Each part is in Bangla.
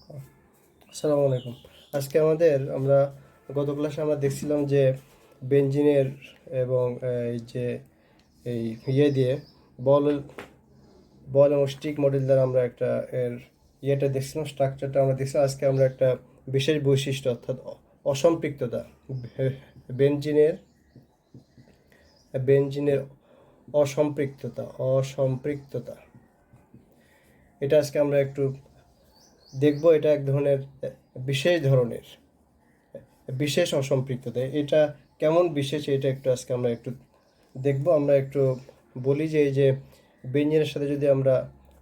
আসসালামু আলাইকুম। আজকে আমরা গত ক্লাসে আমরা দেখছিলাম যে বেঞ্জিনের এবং এই যে এই ইয়ে দিয়ে বল বল এবং স্টিক মডেল দ্বারা আমরা একটা এর ইয়েটা দেখছিলাম, স্ট্রাকচারটা আমরা দেখছিলাম। আজকে আমরা একটা বিশেষ বৈশিষ্ট্য অর্থাৎ অসম্পৃক্ততা, বেঞ্জিনের বেঞ্জিনের অসম্পৃক্ততা এটা আজকে আমরা একটু দেখব। এটা এক ধরনের বিশেষ অসম্পৃক্ততা। এটা কেমন বিশেষ, এটা একটু আজকে আমরা একটু দেখব। আমরা একটু বলি যে এই যে বেঞ্জিনের সাথে যদি আমরা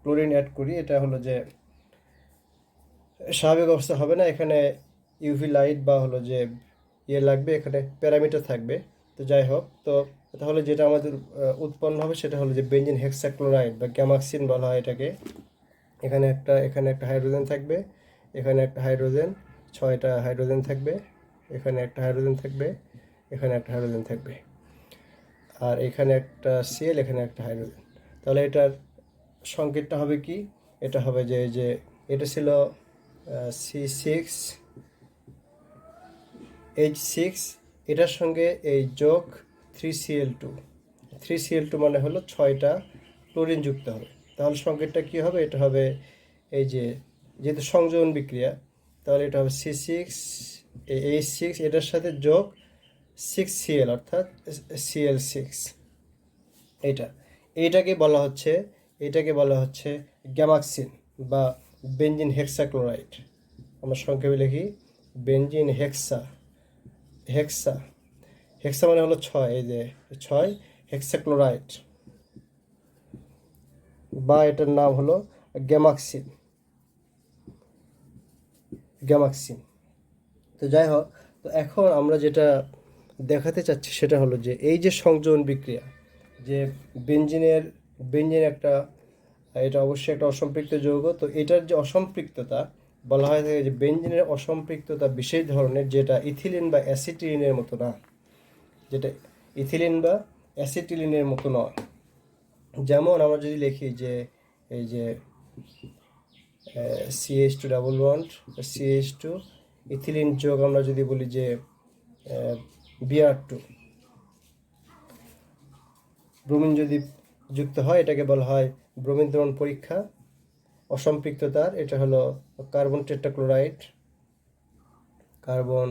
ক্লোরিন অ্যাড করি, এটা হলো যে স্বাভাবিক অবস্থা হবে না। এখানে ইউভি লাইট বা হলো যে ইয়ে লাগবে, এখানে প্যারামিটার থাকবে। তো যাই হোক, তো তাহলে যেটা আমাদের উৎপন্ন হবে সেটা হলো যে বেঞ্জিন হেক্সাক্লোরাইড বা গ্যামাক্সিন বলা হয় এটাকে। এখানে একটা হাইড্রোজেন থাকবে, এখানে একটা হাইড্রোজেন, 6টা হাইড্রোজেন থাকবে, এখানে একটা হাইড্রোজেন থাকবে, এখানে একটা হাইড্রোজেন থাকবে, আর এখানে একটা সিএল, এখানে একটা হাইড্রোজেন। তাহলে এটার সংকেতটা হবে কি? এটা হবে যে এটা ছিল C6H6, এটার সঙ্গে এই যোগ 3Cl2। 3Cl2 মানে হলো 6টা ক্লোরিন যুক্ত হবে। তাহলে সংকেতটা কি হবে? এটা হবে এই যে, যেহেতু সংযোজন বিক্রিয়া, তাহলে এটা হবে C6H6, এটার সাথে যোগ 6Cl অর্থাৎ Cl6। এইটা এইটাকে বলা হচ্ছে গ্যামাক্সিন বা বেঞ্জিন হেক্সাক্লোরাইড। আমরা সংক্ষেপে লিখি বেঞ্জিন হেক্সা হেক্সা মানে হলো 6, এই যে 6 হেক্সাক্লোরাইড, বা এটার নাম হলো গ্যামাক্সিন। তো যাই হোক, তো এখন আমরা যেটা দেখাতে চাচ্ছি সেটা হলো যে এই যে সংযোজন বিক্রিয়া, যে বেঞ্জিনের বেঞ্জিন একটা, এটা অবশ্যই একটা অসম্পৃক্ত যৌগ। তো এটার যে অসম্পৃক্ততা বলা হয় থাকে যে বেঞ্জিনের অসম্পৃক্ততা বিশেষ ধরনের, যেটা ইথিলিন বা অ্যাসিটিলিনের মতো না, যেটা ইথিলিন বা অ্যাসিটিলিনের মতো নয়। যেমন আমরা যদি লিখি যে এই যে CH2 double bond, CH2 ethylene যোগ আমরা যদি বলি যে Br2, ব্রোমিন যদি যুক্ত হয় এটাকে বলা হয় ব্রোমিন দ্রবণ পরীক্ষা অসম্পৃক্ততার। এটা হলো কার্বন টেট্রাক্লোরাইড, কার্বন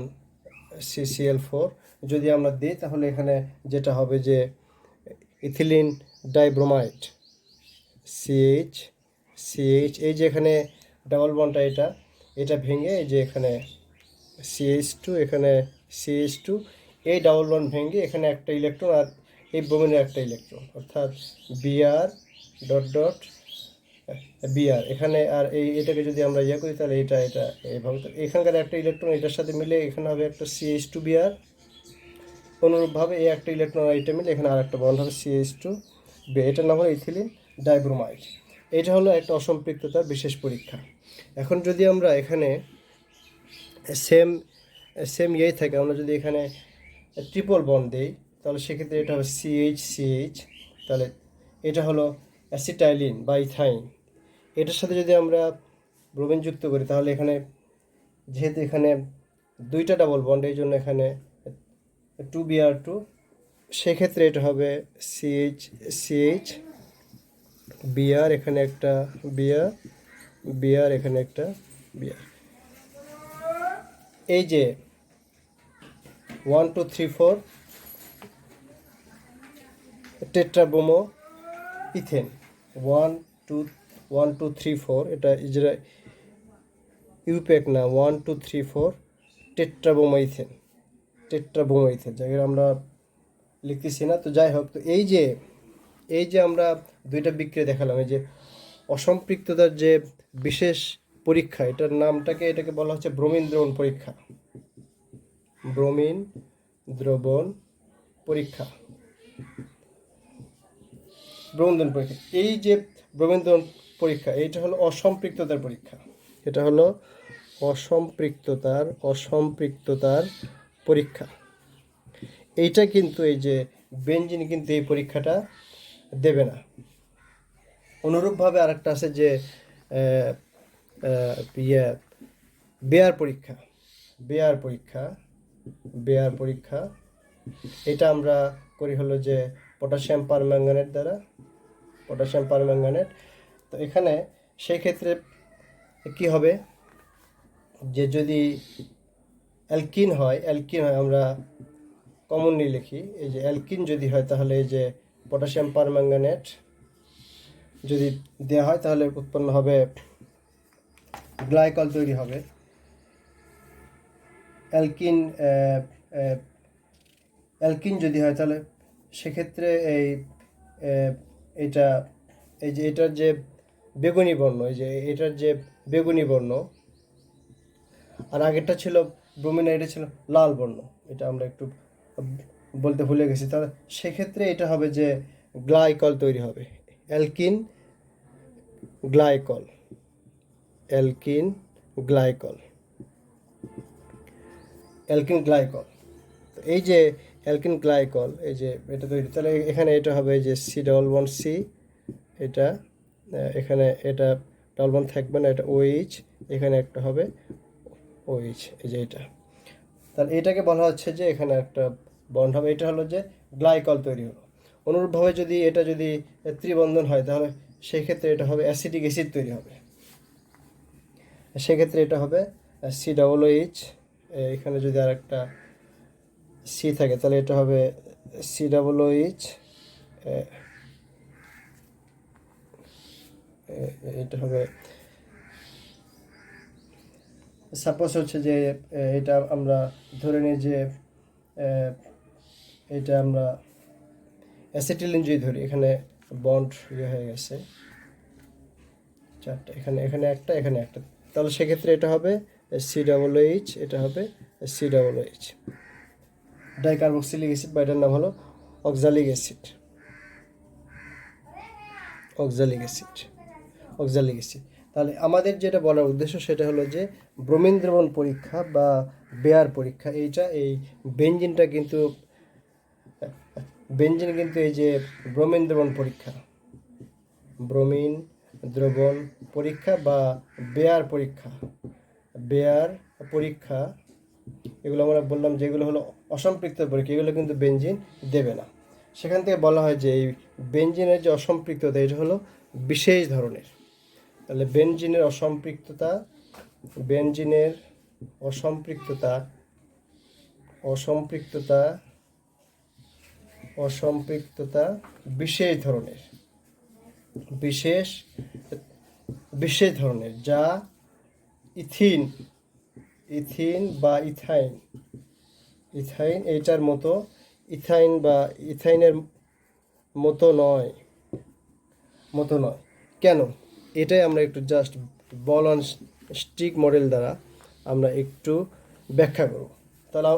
CCl4 যদি আমরা দিই, তাহলে এখানে যেটা হবে যে ইথিলিন ডাইব্রোমাইড CH, এই যে এখানে ডাবল বন্ডটা, এটা ভেঙে এই যে এখানে CH2, এখানে CH2, এই ডাবল বন্ড ভেঙে এখানে একটা ইলেকট্রন, আর এই ব্রোমিনের একটা ইলেকট্রন, অর্থাৎ Br ডট ডট Br এখানে। আর এটাকে যদি আমরা ইয়ে করি, তাহলে এটা এইভাবে, এখানকার একটা ইলেকট্রন এটার সাথে মিলে এখানে হবে একটা CH2Br। অনুরূপভাবে এই একটা ইলেকট্রন আর এটা মিলে এখানে আর একটা বন্ড হবে CH2, এটার নাম হলো ইথিলিন ডাইব্রোমাইড। এটা হলো একটা অসম্পৃক্ততার বিশেষ পরীক্ষা। এখন যদি আমরা এখানে সেম সেম ইয়েই থাকে, আমরা যদি এখানে ট্রিপল বন্ড দিই, তাহলে সেক্ষেত্রে এটা হবে CH, তাহলে এটা হলো অ্যাসিটাইলিন বা ইথাইন। এটার সাথে যদি আমরা ব্রোমিন যুক্ত করি, তাহলে এখানে যেহেতু এখানে দুইটা ডাবল বন্ড, এই জন্য এখানে 2Br2, সেক্ষেত্রে এটা হবে CH Br, এখানে একটা Br, এখানে একটা Br। এই যে 1 2 3 4 টেট্রাব্রোমো ইথেন, 1 2 এটা যেটা ইউপ্যাক না, 1 2 3 4 টেট্রাব্রোমো ইথেন যাকে আমরা লিখতেছি না। তো যাই হোক, তো এই যে আমরা দুইটা বিক্রিয়া দেখালাম, এই যে অসম্পৃক্ততার যে বিশেষ পরীক্ষা, এটাকে বলা হচ্ছে ব্রোমিন দ্রবণ পরীক্ষা। ব্রোমিন দ্রবণ পরীক্ষা এই যে ব্রোমিন দ্রবণ পরীক্ষা, এইটা হলো অসম্পৃক্ততার পরীক্ষা। এটা হলো অসম্পৃক্ততার পরীক্ষা। এইটা কিন্তু এই যে বেঞ্জিন কিন্তু এই পরীক্ষাটা দেবে না। অনুরূপভাবে আরেকটা আছে যে ইয়ে বেয়ার পরীক্ষা, বেয়ার পরীক্ষা, বেয়ার পরীক্ষা, এটা আমরা করি হলো যে পটাশিয়াম পারম্যাঙ্গানেট দ্বারা, পটাশিয়াম পারম্যাঙ্গানেট। তো এখানে সেই ক্ষেত্রে কি হবে যে যদি অ্যালকিন হয়, অ্যালকিন হয়, আমরা কমনলি লিখি এই যে অ্যালকিন যদি হয় তাহলে এই যে পটাশিয়াম পারম্যাঙ্গানেট যদি দেওয়া হয় তাহলে উৎপন্ন হবে গ্লাইকল তৈরি হবে। অ্যালকিন অ্যালকিন যদি হয় তাহলে সেক্ষেত্রে এই এটা এই যে এটার যে বেগুনি বর্ণ, এই যে এটার যে বেগুনি বর্ণ, আর আগেরটা ছিল ব্রোমিন, এটা ছিল লাল বর্ণ, এটা আমরা একটু বলতে ভুলে গেছি। তাহলে সেক্ষেত্রে এটা হবে যে গ্লাইকল তৈরি হবে, alkyne glycol, alkyne glycol, alkyne glycol. তো এই যে অ্যালকিন গ্লাইকল, এই যে এটা তৈরি, তাহলে এখানে এটা হবে যে C11C, এটা এখানে এটা ডবল বন্ড থাকবে না, এটা OH, এখানে একটা হবে OH, এই যে এটা। তাহলে এটাকে বলা হচ্ছে যে এখানে একটা বন্ড হবে, এটা হলো যে গ্লাইকল তৈরি হলো। অনুরূপভাবে যদি এটা যদি ত্রিবন্ধন হয় তাহলে সেই ক্ষেত্রে এটা হবে অ্যাসিটিক অ্যাসিড তৈরি হবে, সেক্ষেত্রে এটা হবে COOH। এখানে যদি আর একটা সি থাকে তাহলে এটা হবে COOH, এটা হবে সাপোজ হচ্ছে যে এটা আমরা ধরে নিই যে এটা আমরা অ্যাসিটিলিন যদি ধরি, এখানে বন্ড ইয়ে হয়ে গেছে চারটা, এখানে এখানে একটা, এখানে একটা, তাহলে সেক্ষেত্রে এটা হবে COOH, এটা হবে COOH, ডাইকার্বক্সিলিক অ্যাসিড, বা এটার নাম হলো oxalic acid, oxalic acid, oxalic acid. তাহলে আমাদের যেটা বলার উদ্দেশ্য সেটা হলো যে ব্রোমিন দ্রবণ পরীক্ষা বা বেয়ার পরীক্ষা, এইটা এই বেঞ্জিনটা কিন্তু বেঞ্জিন কিন্তু এই যে ব্রোমিন দ্রবণ পরীক্ষা, ব্রোমিন দ্রবণ পরীক্ষা বা বেয়ার পরীক্ষা, বেয়ার পরীক্ষা, এগুলো আমরা বললাম যেগুলো হলো অসম্পৃক্ত পরীক্ষা, এগুলো কিন্তু বেঞ্জিন দেবে না। সেখান থেকে বলা হয় যে এই বেঞ্জিনের যে অসম্পৃক্ততা এটা হলো বিশেষ ধরনের। তাহলে বেঞ্জিনের অসম্পৃক্ততা, বেঞ্জিনের অসম্পৃক্ততা, অসম্পৃক্ততা, অসম্পৃক্ততা বিশেষ ধরনের, বিশেষ বিশেষ ধরনের, যা ইথিন, ইথিন বা ইথাইন, ইথাইন এইটার মতো, ইথাইন বা ইথাইনের মতো নয়, মতো নয়। কেন? এটাই আমরা একটু just ball on stick model দ্বারা আমরা একটু ব্যাখ্যা করব। তাহলে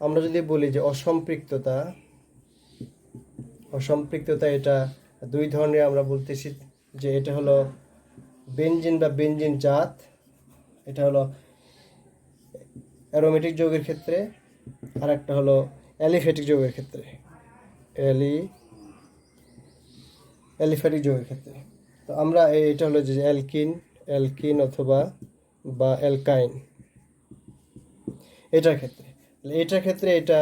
আমরা যদি বলি যে অসম্পৃক্ততা, অসম্পৃক্ততা এটা দুই ধরনের আমরা বলতেছি, যে এটা হলো বেনজিন বা বেনজিন জাত, এটা হলো অ্যারোমেটিক যৌগের ক্ষেত্রে, আর একটা হলো অ্যালিফ্যাটিক যৌগের ক্ষেত্রে, অ্যালিফ্যাটিক যৌগের ক্ষেত্রে। তো আমরা এটা হলো যে অ্যালকিন, অ্যালকিন অথবা বা অ্যালকাইন, এটার ক্ষেত্রে, এটার ক্ষেত্রে এটা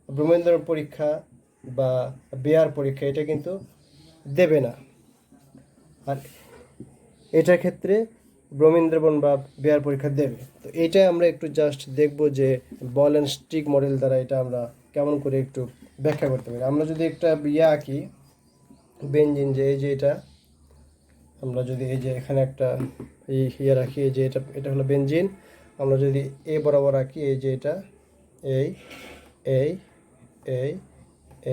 ব্রোমিন দ্রবণ পরীক্ষা বা বেয়ার পরীক্ষা এটা কিন্তু দেবে না। আর এটার ক্ষেত্রে ব্রোমিন দ্রবণ বা বেয়ার পরীক্ষা দেবে। তো এইটাই আমরা একটু জাস্ট দেখব যে বল অ্যান্ড স্টিক মডেল দ্বারা এটা আমরা কেমন করে একটু ব্যাখ্যা করতে পারি। আমরা যদি একটা আঁকি বেনজিন, যে এই যে এটা আমরা যদি এই যে এখানে একটা রাখি, এই যে এটা হলো বেনজিন, আমরা যদি বরাবর আঁকি, এই যে এটা এই এই এই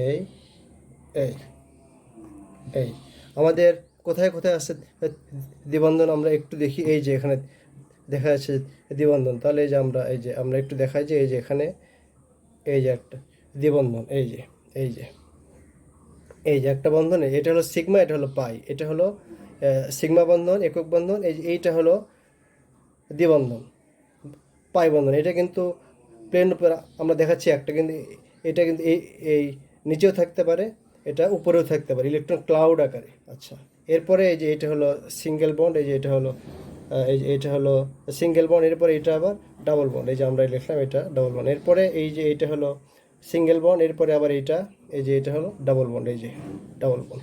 এই এই এই আমাদের কোথায় কোথায় আছে দ্বিবন্ধন আমরা একটু দেখি, এই যে এখানে দেখা যাচ্ছে দ্বিবন্ধন। তাহলে এই যে আমরা একটু দেখাই যে এই যে এখানে এই যে একটা দ্বিবন্ধন, এই যে এই যে এই যে একটা বন্ধন, এটা হলো সিগমা, এটা হলো পাই, এটা হলো সিগমা বন্ধন, একক বন্ধন, এইটা হলো দ্বিবন্ধন, পাই বন্ধন। এটা কিন্তু প্লেন উপর আমরা দেখাচ্ছি একটা, কিন্তু এটা কিন্তু এই নিচেও থাকতে পারে, এটা উপরেও থাকতে পারে, ইলেকট্রন ক্লাউড আকারে। আচ্ছা, এরপরে এই যে এটা হলো সিঙ্গেল বন্ড, এই যে এটা হলো এই যে এটা হলো সিঙ্গেল বন্ড, এরপরে এটা আবার ডাবল বন্ড, এই যে আমরা লিখলাম এটা ডাবল বন্ড, এরপরে এই যে এটা হলো সিঙ্গেল বন্ড, এরপরে আবার এইটা এই যে এটা হলো ডাবল বন্ড, এই যে ডাবল বন্ড।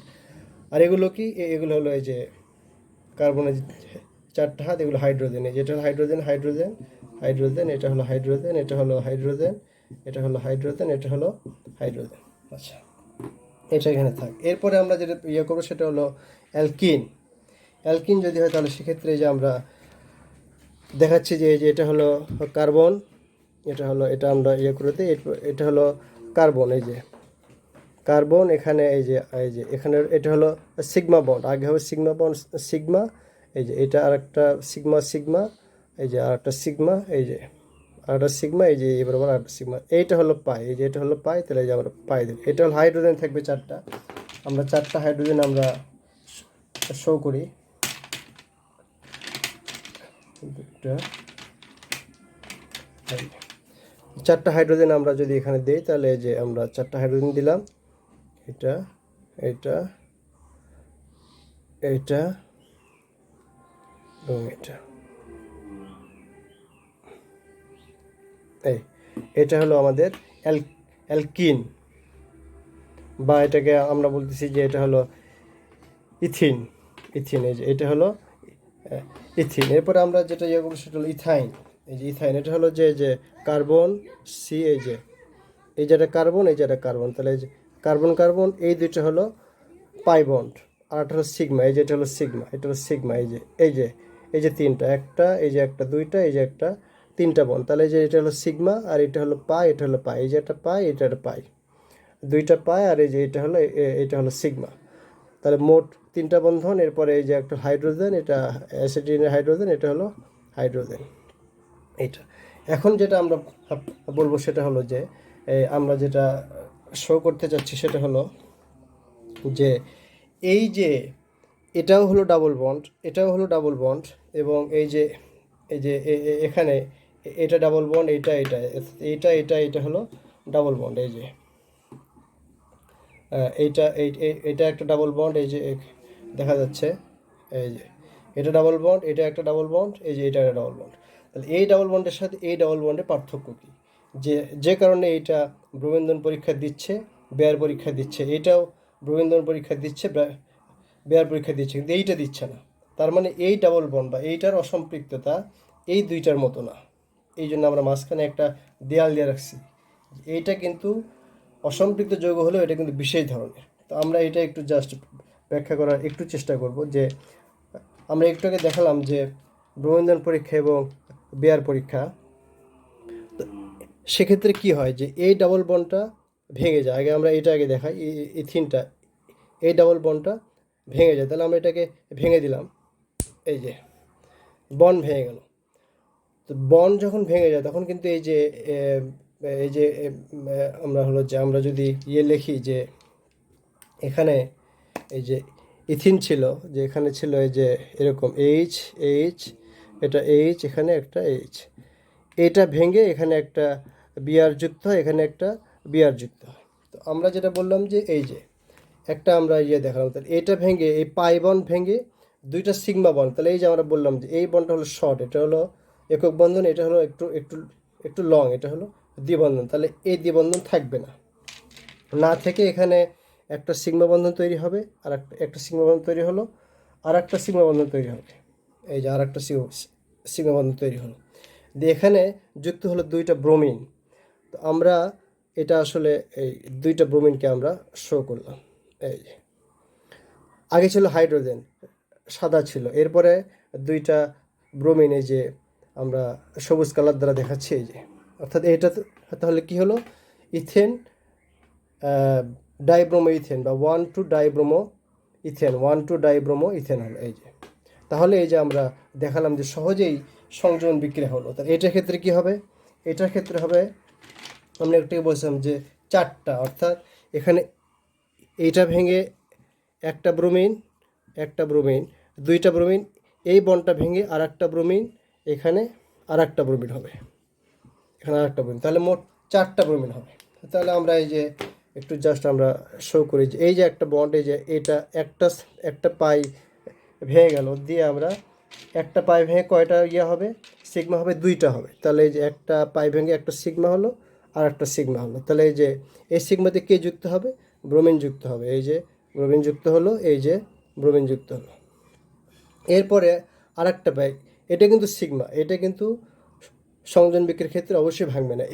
আর এগুলো কি, এগুলো হলো এই যে কার্বনের চারটা হাত, এগুলো হাইড্রোজেন, এই যেটা হলো হাইড্রোজেন হাইড্রোজেন হাইড্রোজেন, এটা হলো হাইড্রোজেন, এটা হলো হাইড্রোজেন, এটা হলো হাইড্রোজেন, এটা হলো হাইড্রোজেন। আচ্ছা, এটা এখানে থাক। এরপরে আমরা যেটা ইয়ে করবো সেটা হলো অ্যালকিন। অ্যালকিন যদি হয় তাহলে সেক্ষেত্রে যে আমরা দেখাচ্ছি যে এই যে এটা হলো কার্বন, এটা হলো, এটা আমরা ইয়ে করে দিই, এটা হলো কার্বন, এই যে কার্বন, এখানে এই যে এখানে এটা হলো সিগমা বন্ড, আগে হবে সিগমা বন্ড সিগমা, এই যে এটা আর একটা সিগমা সিগমা, এই যে আর একটা সিগমা, এই যে আর একটা সিগমা, এই যে এবার আবার আর একটা সিগমা, এইটা হলো পাই, এই যে এটা হলো পাই, তাহলে এই যে আমরা পাই দিই। এটা হলো হাইড্রোজেন থাকবে চারটা, আমরা চারটা হাইড্রোজেন আমরা শো করি, চারটা হাইড্রোজেন আমরা যদি এখানে দিই তাহলে যে আমরা চারটা হাইড্রোজেন দিলাম, এটা এটা এটা এবং এটা, এটা হলো আমাদের অ্যালকিন, বা এটাকে আমরা বলতেছি যে এটা হলো ইথিন, ইথিন, এই যে এটা হলো ইথিন। এরপরে আমরা যেটা ইয়ে করবো সেটা হলো ইথাইন, এই যে ইথাইন, এটা হলো যে কার্বন সি, এই যে যেটা কার্বন, এই যেটা কার্বন, তাহলে এই যে কার্বন কার্বন, এই দুইটা হলো পাই বন্ড, আর একটা হলো সিগমা, এই যে এটা হলো সিগমা, এটা হলো সিগমা, এই যে তিনটা, একটা এই যে একটা দুইটা, এই যে একটা তিনটা বন্ড, তাহলে এই যে এটা হলো সিগমা, আর এটা হলো পাই, এটা হলো পাই, এই যে একটা পাই, এটা একটা পাই, দুইটা পাই, আর এই যে এটা হলো সিগমা, তাহলে মোট তিনটা বন্ধন। এরপরে এই যে একটা হাইড্রোজেন, এটা অ্যাসিডিনের হাইড্রোজেন, এটা হলো হাইড্রোজেন, এইটা। এখন যেটা আমরা বলবো সেটা হলো যে আমরা যেটা শো করতে চাচ্ছি সেটা হলো যে এই যে এটাও হলো ডাবল বন্ড, এটাও হলো ডাবল বন্ড, এবং এই যে এখানে এটা ডাবল বন্ড, এটা এটা এইটা এটা এটা হলো ডাবল বন্ড, এই যে এইটা এটা একটা ডাবল বন্ড, এই যে দেখা যাচ্ছে, এই যে এটা ডাবল বন্ড, এটা একটা ডাবল বন্ড, এই যে এটা একটা ডাবল বন্ড। তাহলে এই ডাবল বন্ডের সাথে এই ডাবল বন্ডের পার্থক্য কী, যে কারণে এইটা ব্রোমিন্দন পরীক্ষা দিচ্ছে, বেয়ার পরীক্ষা দিচ্ছে, এটাও ব্রোমিন্দন পরীক্ষা দিচ্ছে, বেয়ার পরীক্ষা দিচ্ছে, কিন্তু এইটা দিচ্ছে না। তার মানে এই ডাবল বন্ড বা এইটার অসম্পৃক্ততা এই দুইটার মতো না, এই জন্য আমরা মাঝখানে একটা দেয়াল দিয়ে রাখছি। এইটা কিন্তু অসম্পৃক্ত যৌগ হলেও এটা কিন্তু বিশেষ ধরনের। তো আমরা এটা একটু জাস্ট ব্যাখ্যা করার একটু চেষ্টা করব, যে আমরা একটু আগে দেখালাম যে ব্রোমিন্দন পরীক্ষা এবং বেয়ার পরীক্ষা, তো সেক্ষেত্রে কি হয় যে এই ডাবল বন্ডটা ভেঙে যায়, আগে আমরা এটা আগে দেখাই, ইথিনটা এই ডাবল বন্ডটা ভেঙে যায়, তাহলে আমরা এটাকে ভেঙে দিলাম, এই যে বন্ড ভেঙে গেল। তো বন্ড যখন ভেঙে যায় তখন কিন্তু এই যে আমরা হলো যে আমরা যদি লিখি যে এখানে এই যে ইথিন ছিল, যে এখানে ছিল এই যে এরকম এইচ এইচ, এটা এইচ, এখানে একটা এইচ, এটা ভেঙে এখানে একটা বিআর যুক্ত হয়, এখানে একটা বিআর যুক্ত হয়। তো আমরা যেটা বললাম যে এই যে একটা আমরা দেখালাম, তাহলে এটা ভেঙে এই পাই বন্ড ভেঙে দুইটা সিগমা বন্ড, তাহলে এই যে আমরা বললাম যে এই বন্ডটা হলো শর্ট, এটা হলো একক বন্ধন, এটা হলো একটু একটু একটু লং, এটা হলো দ্বিবন্ধন, তাহলে এই দ্বিবন্ধন থাকবে না, না থেকে এখানে একটা সিগমা বন্ধন তৈরি হবে, আর একটা সিগমা বন্ধন তৈরি হলো, আর একটা সিগমা বন্ধন তৈরি হবে, এই যে আর একটা সিগমা বন্ধন তৈরি হলো, দিয়ে এখানে যুক্ত হলো দুইটা ব্রোমিন। তো আমরা এটা আসলে এই দুইটা ব্রোমিনকে আমরা শো করলাম, এই যে আগে ছিল হাইড্রোজেন সাদা ছিল, এরপরে দুইটা ব্রোমিন, এই যে আমরা সবুজ কালার দ্বারা দেখাচ্ছি, এই যে অর্থাৎ এটা তাহলে কি হলো ইথেন ডাইব্রোমো ইথেন বা 1,2 ডাইব্রোমো ইথেন, 1,2 ডাইব্রোমো ইথেন হলো, এই যে তাহলে এই যে আমরা দেখালাম যে সহজেই সংযোজন বিক্রিয়া হলো। তাহলে এটার ক্ষেত্রে কি হবে, এটার ক্ষেত্রে হবে আমরা একটু বলছিলাম যে চারটা, অর্থাৎ এখানে এইটা ভেঙে একটা ব্রোমিন, দুইটা ব্রোমিন, এই বন্ডটা ভেঙে আর একটা ব্রোমিন, এখানে আর একটা ব্রোমিন হবে, এখানে আর একটা ব্রোমিন, তাহলে মোট চারটা ব্রোমিন হবে। তাহলে আমরা এই যে একটু জাস্ট আমরা শো করি যে এই যে একটা বন্ড, এই যে এটা একটা পাই ভেঙে গেল, দিয়ে আমরা একটা পাই ভেঙে কয়টা ইয়ে হবে, সিগমা হবে, দুইটা হবে। তাহলে এই যে একটা পাই ভেঙে একটা সিগমা হলো আর একটা সিগমা হলো। তাহলে এই যে এই সিগমাতে কে যুক্ত হবে, ব্রোমিন যুক্ত হবে। এই যে ব্রোমিন যুক্ত হলো, এই যে ব্রোমিন যুক্ত হলো। এরপরে আর একটা পাই, এটা কিন্তু সিগমা, এটা কিন্তু সংযোজন বিক্রিয়ার ক্ষেত্রে অবশ্যই ভাঙবে না,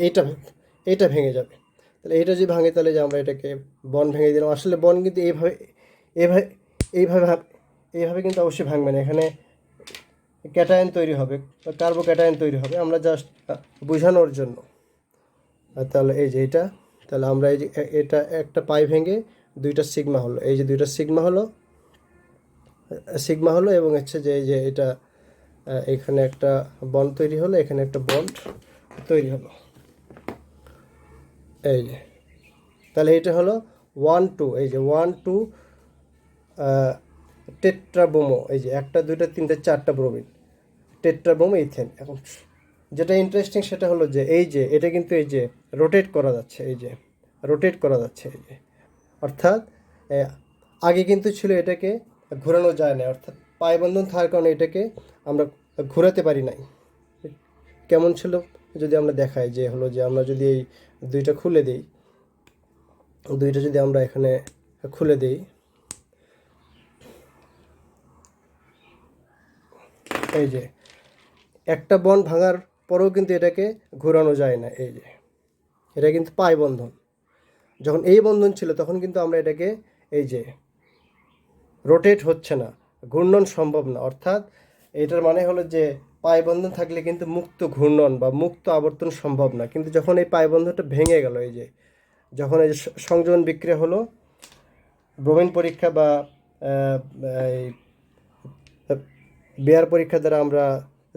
এইটা ভেঙে যাবে। তাহলে এটা যদি ভাঙে তাহলে যে আমরা এটাকে বন্ড ভেঙে দিলাম। আসলে বন্ড কিন্তু এইভাবে এইভাবে এইভাবে এইভাবে কিন্তু অবশ্যই ভাঙবে না, এখানে ক্যাটায়ন তৈরি হবে, কার্বো ক্যাটায়ন তৈরি হবে, আমরা জাস্ট বোঝানোর জন্য। তাহলে এই যে এটা, তাহলে আমরা এই যে এটা একটা পাই ভেঙে দুইটা সিগমা হলো, এই যে দুইটা সিগমা হলো এবং হচ্ছে যে এই যে এটা এখানে একটা বন্ড তৈরি হলো, এখানে একটা বন্ড তৈরি হলো, এই যে। তাহলে এটা হলো 1 2, এই যে 1 2 টেট্রাব্রোমো, এই যে একটা দুইটা তিনটা চারটা ব্রোমিন, টেট্রাব্রোমো ইথেন। এখন যেটা ইন্টারেস্টিং সেটা হলো যে এই যে এটা কিন্তু এই যে রোটেট করা যাচ্ছে, এই যে রোটেট করা যাচ্ছে, এই যে অর্থাৎ আগে কিন্তু ছিল এটাকে ঘোরানো যায় না, অর্থাৎ পাই বন্ধন থাকার কারণে এটাকে আমরা ঘোরাতে পারি নাই। কেমন ছিল যদি আমরা দেখাই, যে হলো যে আমরা যদি এই দুইটা খুলে দিই, দুইটা যদি আমরা এখানে খুলে দিই, এই যে একটা বন্ড ভাঙার পরেও কিন্তু এটাকে ঘোরানো যায় না, এই যে এটা কিন্তু পাই বন্ধন। যখন এই বন্ধন ছিল তখন কিন্তু আমরা এটাকে এই যে রোটেট হচ্ছে না, ঘূর্ণন সম্ভব না। অর্থাৎ এটার মানে হলো যে পাই বন্ধন থাকলে কিন্তু মুক্ত ঘূর্ণন বা মুক্ত আবর্তন সম্ভব না। কিন্তু যখন এই পাই বন্ধনটা ভেঙে গেল, এই যে যখন এই যে সংযোজন বিক্রিয়া হলো, ব্রোমিন পরীক্ষা বা এই বেয়ার পরীক্ষা দ্বারা আমরা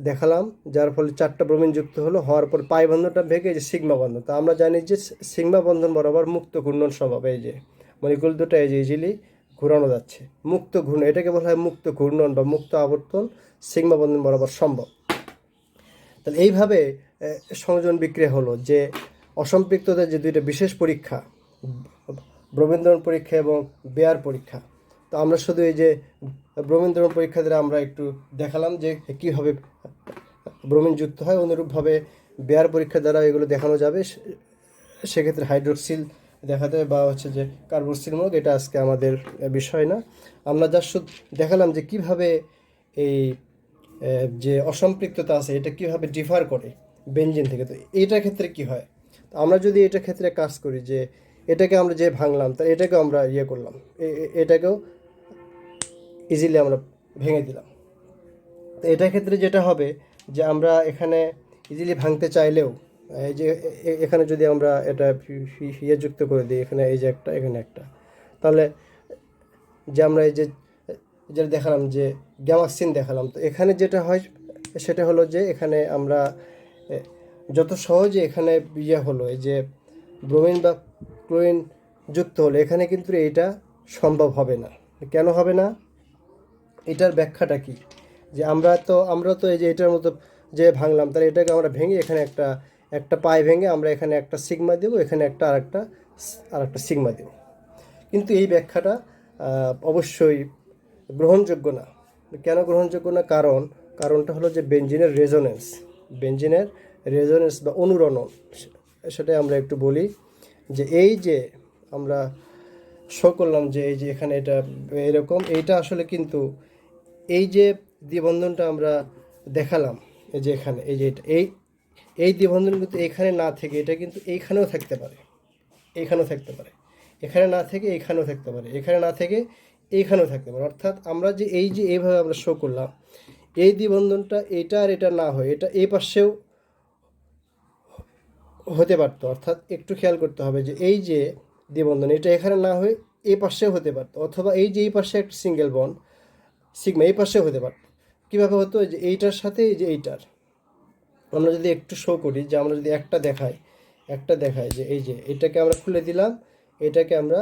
দেখালাম, যার ফলে চারটা ব্রোমিন যুক্ত হলো, হওয়ার পর পাই বন্ধনটা ভেঙে যে সিগমা বন্ধন। তা আমরা জানি যে সিগমা বন্ধন বরাবর মুক্ত ঘূর্ণন সম্ভব, এই যে মলিকুল দুটো এই যে ইজিলি ঘুরানো যাচ্ছে, মুক্ত ঘূর্ণন, এটাকে বলা হয় মুক্ত ঘূর্ণন বা মুক্ত আবর্তন, সিগমা বন্ধন বরাবর সম্ভব। তাহলে এইভাবে সংযোজন বিক্রিয়া হলো যে অসম্পৃক্ততার যে দুইটা বিশেষ পরীক্ষা, ব্রোমিন পরীক্ষা এবং বেয়ার পরীক্ষা। তো আমরা শুধু এই যে ব্রোমিন পরীক্ষা দ্বারা আমরা একটু দেখালাম যে কীভাবে ব্রোমিন যুক্ত হয়, অনুরূপভাবে বেয়ার পরীক্ষা দ্বারা এগুলো দেখানো যাবে। সেক্ষেত্রে হাইড্রোক্সিল দেখাতে হবে বা হচ্ছে যে কার্বক্সিলমূলক, এটা আজকে আমাদের বিষয় না। আমরা যা শুধু দেখালাম যে কিভাবে এই যে অসম্পৃক্ততা আছে এটা কিভাবে ডিফার করে বেনজিন থেকে। তো এইটার ক্ষেত্রে কি হয়, তো আমরা যদি এটার ক্ষেত্রে কাজ করি যে এটাকে আমরা যে ভাঙলাম, তাহলে এটাকেও আমরা ইয়ে করলাম, এটাকেও ইজিলি আমরা ভেঙে দিলাম। তো এটার ক্ষেত্রে যেটা হবে যে আমরা এখানে ইজিলি ভাঙতে চাইলেও এই যে এখানে যদি আমরা এটা ইয়ে যুক্ত করে দিই, এখানে এই যে একটা, এখানে একটা, তাহলে যে আমরা এই যে যেটা দেখালাম যে গ্যামাক্সিন দেখালাম, তো এখানে যেটা হয় সেটা হলো যে এখানে আমরা যত সহজে এখানে ইয়ে হলো এই যে ব্রোমিন বা ক্লোরিন যুক্ত হলো, এখানে কিন্তু এইটা সম্ভব হবে না। কেন হবে না, এটার ব্যাখ্যাটা কি, যে আমরা তো এই যে এটার মতো যে ভাঙলাম, তাহলে এটাকে আমরা ভেঙে এখানে একটা পাই ভেঙে আমরা এখানে একটা সিগমা দেবো, এখানে আরেকটা সিগমা দেবো। কিন্তু এই ব্যাখ্যাটা অবশ্যই গ্রহণযোগ্য না। কেন গ্রহণযোগ্য না, কারণটা হলো যে বেঞ্জিনের রেজোনেন্স বা অনুরণন, সেটাই আমরা একটু বলি। যে এই যে আমরা শো করলাম যে এই যে এখানে এটা এরকম, এইটা আসলে কিন্তু এই যে দ্বিবন্ধনটা আমরা দেখালাম, এই যে এখানে এই যে এটা এই দ্বিবন্ধন কিন্তু এখানে না থেকে এটা কিন্তু এইখানেও থাকতে পারে, এইখানেও থাকতে পারে, এখানে না থেকে এইখানেও থাকতে পারে, এখানে না থেকে এইখানেও থাকতে পারে। অর্থাৎ আমরা যে এই যে এইভাবে আমরা শো করলাম, এই দ্বিবন্ধনটা এটা আর এটা না হয় এটা এই পাশেও হতে পারতো। অর্থাৎ একটু খেয়াল করতে হবে যে এই যে দ্বিবন্ধন এটা এখানে না হয়ে এই পাশেও হতে পারতো, অথবা এই যে এই পাশে একটা সিঙ্গেল বন্ড সিগমা এই পাশেও হতে পারতো। কীভাবে হতো, যে এইটার সাথে এই যে এইটার আমরা যদি একটু শো করি, যে আমরা যদি একটা দেখাই যে এই যে এটাকে আমরা খুলে দিলাম, এটাকে আমরা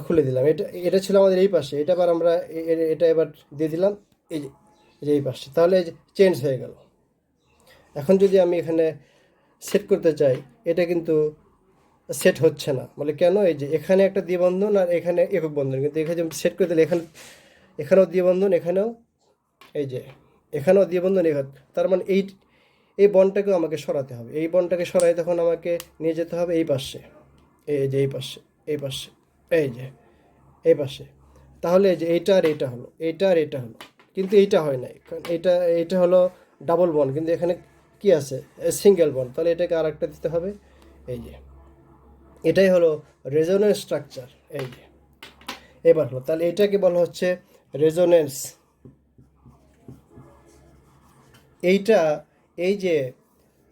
খুলে দিলাম, এটা ছিল আমাদের এই পাশে, এটা আবার আমরা এটা এবার দিয়ে দিলাম এই যে এই পাশে, তাহলে চেঞ্জ হয়ে গেল। এখন যদি আমি এখানে সেট করতে চাই, এটা কিন্তু সেট হচ্ছে না, বলে কেন, এই যে এখানে একটা দ্বিবন্ধন আর এখানে একক বন্ধন, কিন্তু এখানে সেট করে দিলে এখানেও দ্বিবন্ধন, এখানেও এই যে এখানেও দ্বিবন্ধন এখানে, তার মানে এই বন্ডটাকেও আমাকে সরাতে হবে। এই বন্ডটাকে সরাই তখন আমাকে নিয়ে যেতে হবে এই পাশে, এই যে এই পাশে, এই পাশে, এই যে এই পাশে। তাহলে এই যে এইটা আর এইটা হলো, এইটা আর এইটা হলো, কিন্তু এইটা হয় নাই, কারণ এইটা হলো ডাবল বন্ড, কিন্তু এখানে কি আছে, সিঙ্গেল বন্ড। তাহলে এটাকে আর একটা দিতে হবে। এই যে এটাই হলো রেজোনেন্স স্ট্রাকচার। এই যে এবার হলো, তাহলে এটাকে বলা হচ্ছে রেজোনেন্স। এইটা, এই যে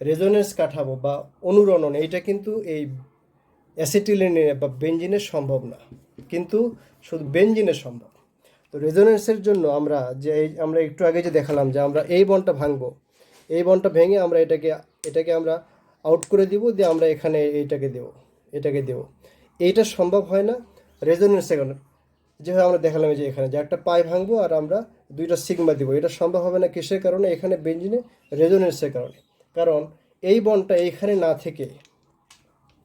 রেজোনেন্স কাঠামো বা অনুরণন, এইটা কিন্তু এই অ্যাসিটিলিনে বা বেঞ্জিনের সম্ভব না, কিন্তু শুধু বেঞ্জিনের সম্ভব। তো রেজোনেন্সের জন্য আমরা আমরা একটু আগে যে দেখালাম যে আমরা এই বন্ডটা ভাঙবো, এই বন্ডটা ভেঙে আমরা এটাকে আমরা আউট করে দিব, দিয়ে আমরা এখানে এটাকে দেব। এইটা সম্ভব হয় না রেজোনেন্সের কারণে। যেভাবে আমরা দেখালাম যে এখানে যে একটা পাই ভাঙবো আর আমরা দুইটা সিগমা দিব, এটা সম্ভব হবে না। কিসের কারণে? এখানে বেঞ্জিনে রেজোনেন্সের কারণে। কারণ এই বন্ডটা এইখানে না থেকে,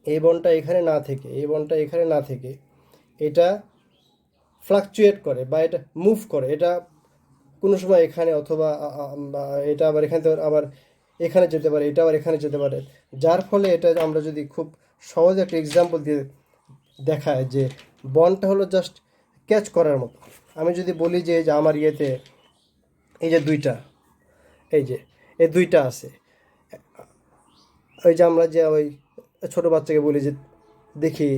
এই বন্ডটা এখানে না থেকে, এই বন্ডটা এখানে না থেকে এটা ফ্লাকচুয়েট করে বা এটা মুভ করে। এটা কোনো সময় এখানে, অথবা এটা আবার এখান থেকে আবার এখানে যেতে পারে, এটা আবার এখানে যেতে পারে। যার ফলে এটা আমরা যদি খুব সহজ একটা এক্সাম্পল দিয়ে দেখায় যে বনটা হলো জাস্ট ক্যাচ করার মতো। আমি যদি বলি যে আমার ইয়েতে এই যে দুইটা, এই যে এই দুইটা আছে, ওই যে আমরা যে ওই ছোটো বাচ্চাকে বলি যে দেখি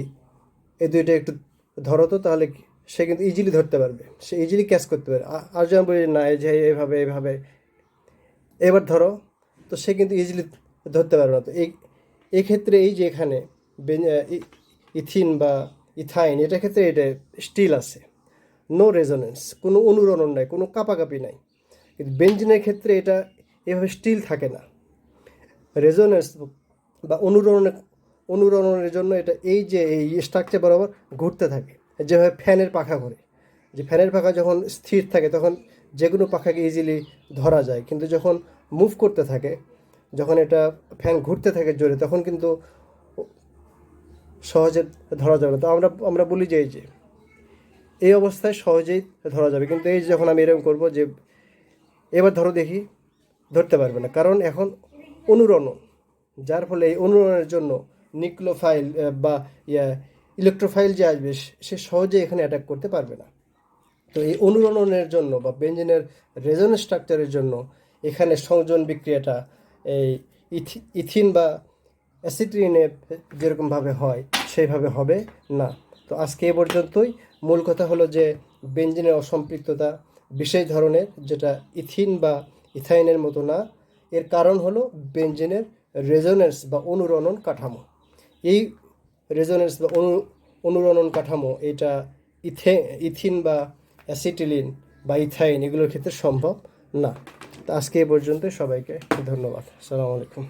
এই দুইটা একটু ধরো তো, তাহলে সে কিন্তু ইজিলি ধরতে পারবে, সে ইজিলি ক্যাচ করতে পারে। আর যদি আমি বলি না, এই যে এইভাবে এইভাবে এবার ধরো, তো সে কিন্তু ইজিলি ধরতে পারবে না। তো এই ক্ষেত্রে এই যে এখানে ইথিন বা ইথাইন, এটার ক্ষেত্রে এটা স্টিল আছে, নো রেজোনেন্স, কোনো অনুরণন নাই, কোনো কাঁপাকাঁপি নাই। কিন্তু বেঞ্জিনের ক্ষেত্রে এটা এভাবে স্টিল থাকে না। রেজোনেন্স বা অনুরণনের জন্য এটা এই যে এই স্ট্রাকচার বরাবর ঘুরতে থাকে, যেভাবে ফ্যানের পাখা ঘোরে। যে ফ্যানের পাখা যখন স্থির থাকে তখন যে কোনো পাখাকে ইজিলি ধরা যায়, কিন্তু যখন মুভ করতে থাকে, যখন এটা ফ্যান ঘুরতে থাকে জোরে, তখন কিন্তু সহজে ধরা যাবে না। তো আমরা বলি যে এই অবস্থায় সহজেই ধরা যাবে, কিন্তু এই যখন আমি এরকম করবো যে এবার ধরো দেখি, ধরতে পারবে না, কারণ এখন অনুরণন। যার ফলে এই অনুরণনের জন্য নিউক্লিওফাইল বা ইলেকট্রোফাইল যে আসবে, সে সহজে এখানে অ্যাটাক করতে পারবে না। তো এই অনুরণনের জন্য বা বেঞ্জিনের রেজোনেন্স স্ট্রাকচারের জন্য এখানে সংযোজন বিক্রিয়াটা এই ইথিন বা অ্যাসিটিলিনে যেরকমভাবে হয় সেইভাবে হবে না। তো আজকে এ পর্যন্তই। মূল কথা হলো যে বেঞ্জিনের অসম্পৃক্ততা বিশেষ ধরনের, যেটা ইথিন বা ইথাইনের মতো না। এর কারণ হলো বেঞ্জিনের রেজোনেন্স বা অনুরণন কাঠামো। এই রেজোনেন্স বা অনুরণন কাঠামো এটা ইথিন বা অ্যাসিটিলিন বা ইথাইন এগুলোর ক্ষেত্রে সম্ভব না। তো আজকে এ পর্যন্ত, সবাইকে ধন্যবাদ। আসসালামু আলাইকুম।